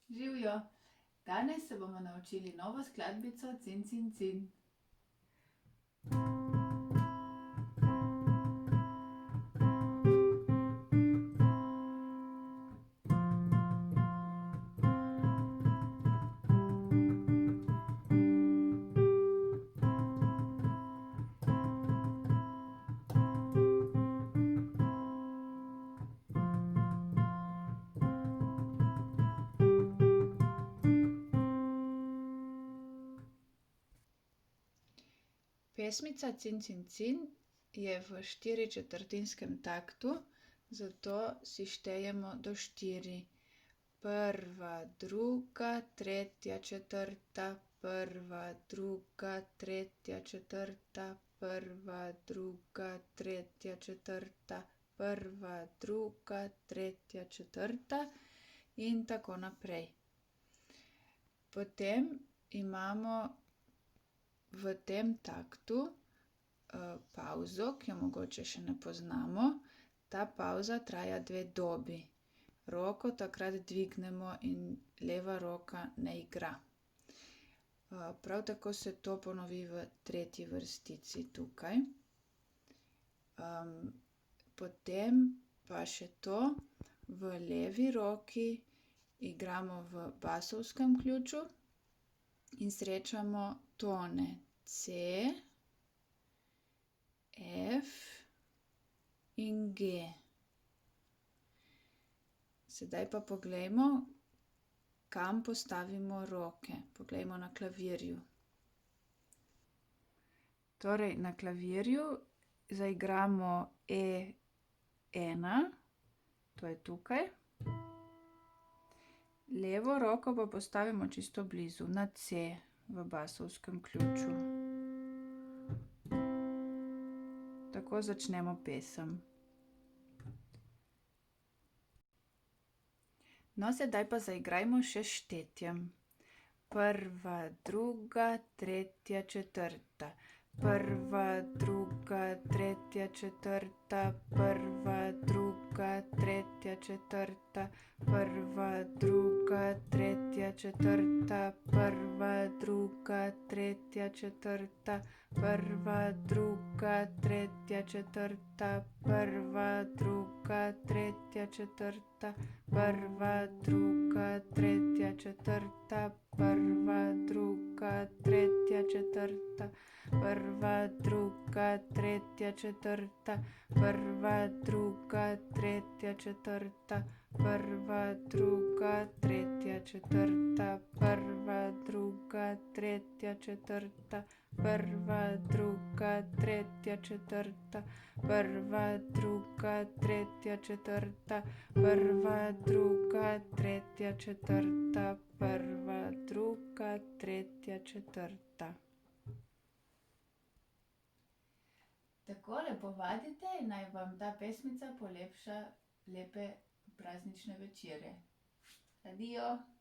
Živjo! Danes se bomo naučili novo skladbico Cin, cin, cin. Pesmica Cin, cin, cin je v 4/4 taktu, zato si štejemo do 4. Prva, druga, tretja, četrta, prva, druga, tretja, četrta, prva, druga, tretja, četrta, prva, druga, tretja, četrta in tako naprej. Potem imamo v tem taktu pavzo, ki jo mogoče še ne poznamo. Ta pavza traja 2 dobi. Roko takrat dvignemo in leva roka ne igra. Prav tako se to ponovi v 3. vrstici tukaj. Potem pa še to, v levi roki igramo v basovskem ključu in srečamo tone C, F in G. Sedaj pa poglejmo, kam postavimo roke. Poglejmo na klavirju. Torej, na klavirju zaigramo E1, to je tukaj. Levo roko pa postavimo čisto blizu, na C v basovskem ključu. Tako začnemo pesem. No, sedaj pa zaigrajmo še s štetjem. Prva, druga, tretja, četrta. Prva, druga, tretja, četrta. Prva, druga, tretja, četrta. Prva, druga, tretja, četrta. Prva, druga, tretja, četrta. Prva, druga, tretja, četrta. Prva, druga, tretja, četrta. Prva, druga, tretja, četrta. Prva, druga, tretja, četrta. Prva, druga, tretja, četrta. Prva, druga, tretja, četrta. Prva, druga, tretja, četrta. Prva, druga, tretja, četrta. Prva, druga, tretja, četrta. Prva, druga, tretja, četrta. Prva, druga, tretja, četrta. Prva, druga, tretja, četrta. Takole povadite in naj vam ta pesmica polepša lepe praznične večere. Adijo!